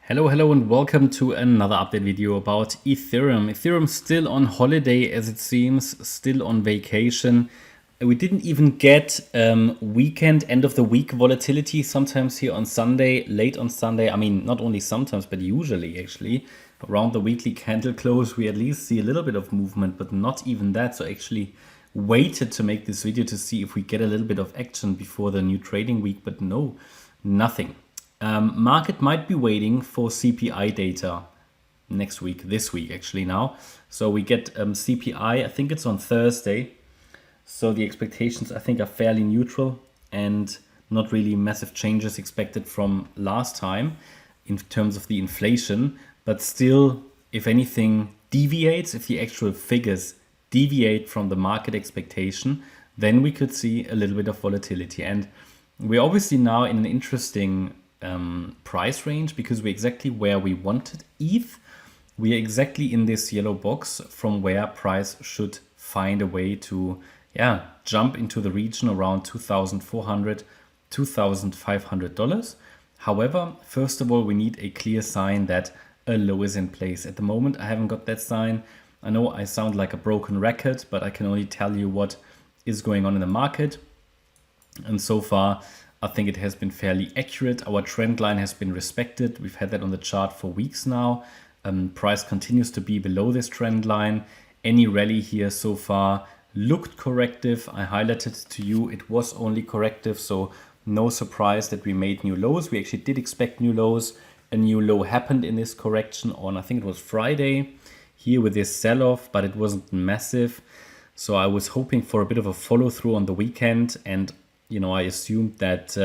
Hello and welcome to another update video about Ethereum. Ethereum still on holiday as it seems, still on vacation. We didn't even get weekend, end of the week volatility sometimes here on Sunday, late on Sunday. I mean, not only sometimes, but usually actually. Around the weekly candle close, we at least see a little bit of movement, but not even that. So actually waited to make this video to see if we get a little bit of action before the new trading week, but no, nothing. Market might be waiting for CPI data next week, this week actually now. So we get CPI, I think it's on Thursday. So the expectations I think are fairly neutral and not really massive changes expected from last time in terms of the inflation. But still, if anything deviates, if the actual figures deviate from the market expectation, then we could see a little bit of volatility. And we're obviously now in an interesting price range because we're exactly where we wanted ETH. We are exactly in this yellow box from where price should find a way to jump into the region around $2,400, $2,500. However, first of all, we need a clear sign that a low is in place. At the moment, I haven't got that sign. I know I sound like a broken record, but I can only tell you what is going on in the market. And so far, I think it has been fairly accurate. Our trend line has been respected. We've had that on the chart for weeks now. Price continues to be below this trend line. Any rally here so far looked corrective. I highlighted to you it was only corrective, so no surprise that we made new lows. We actually did expect new lows. A new low happened in this correction on, I think it was Friday, here with this sell-off, but it wasn't massive. So I was hoping for a bit of a follow-through on the weekend, and I assumed that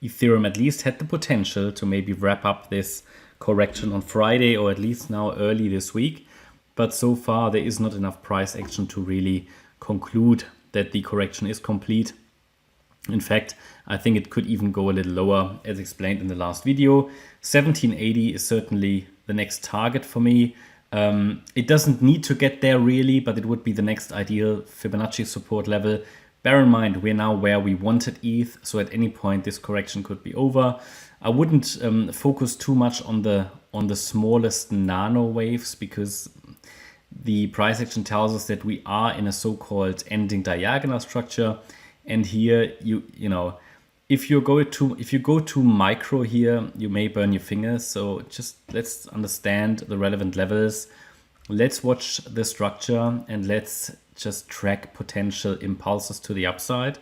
Ethereum at least had the potential to maybe wrap up this correction on Friday or at least now early this week. But so far, there is not enough price action to really conclude that the correction is complete. In fact, I think it could even go a little lower, as explained in the last video. 1780 is certainly the next target for me. It doesn't need to get there really, but it would be the next ideal Fibonacci support level. Bear in mind, we're now where we wanted ETH, so at any point this correction could be over. I wouldn't focus too much on the smallest nano waves because the price action tells us that we are in a so-called ending diagonal structure. And here, if you go too micro here, you may burn your fingers. So just let's understand the relevant levels. Let's watch the structure and let's just track potential impulses to the upside.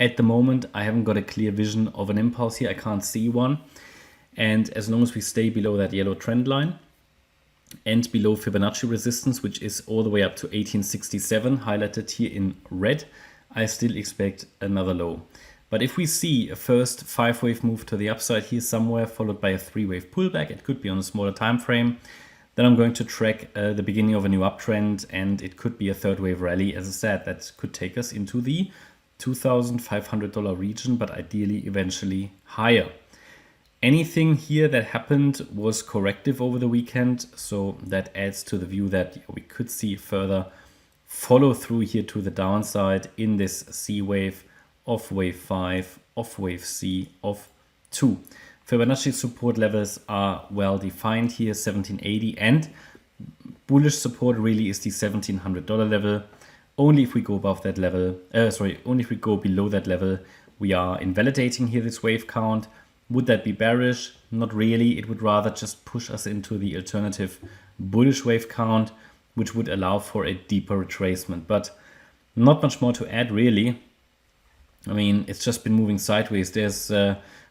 At the moment, I haven't got a clear vision of an impulse here. I can't see one. And as long as we stay below that yellow trend line and below Fibonacci resistance, which is all the way up to 1867, highlighted here in red, I still expect another low. But if we see a first 5-wave move to the upside here somewhere, followed by a 3-wave pullback, it could be on a smaller time frame, then I'm going to track the beginning of a new uptrend, and it could be a 3rd wave rally. As I said, that could take us into the $2,500 region, but ideally eventually higher. Anything here that happened was corrective over the weekend, so that adds to the view that we could see further follow through here to the downside in this C wave, off wave 5, off wave C, off 2. Fibonacci support levels are well defined here, 1780, and bullish support really is the $1,700 level. Only if we go above that level, only if we go below that level, we are invalidating here this wave count. Would that be bearish? Not really. It would rather just push us into the alternative bullish wave count, which would allow for a deeper retracement. But not much more to add really. I mean, it's just been moving sideways. There's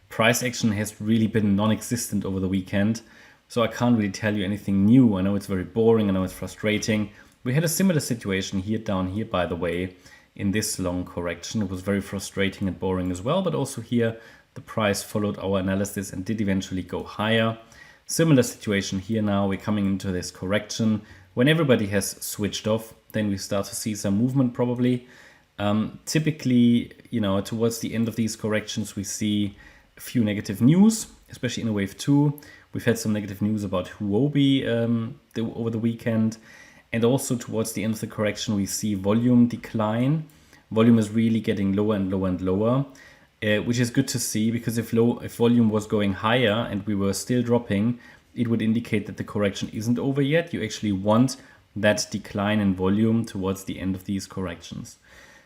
price action has really been non-existent over the weekend. So I can't really tell you anything new. I know it's very boring. I know it's frustrating. We had a similar situation here down here, by the way, in this long correction. It was very frustrating and boring as well. But also here, the price followed our analysis and did eventually go higher. Similar situation here now. We're coming into this correction. When everybody has switched off, then we start to see some movement probably. Typically, towards the end of these corrections, we see a few negative news, especially in wave 2. We've had some negative news about Huobi over the weekend. And also towards the end of the correction, we see volume decline. Volume is really getting lower and lower and lower. which is good to see, because if volume was going higher and we were still dropping, it would indicate that the correction isn't over yet. You actually want that decline in volume towards the end of these corrections.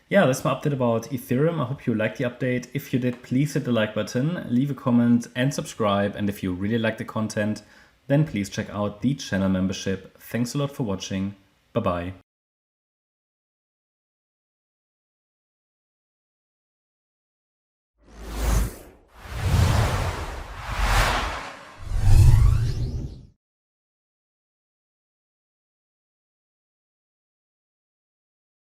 Yeah, that's my update about Ethereum. I hope you liked the update. If you did, please hit the like button, leave a comment and subscribe. And if you really like the content, then please check out the channel membership. Thanks a lot for watching. Bye-bye.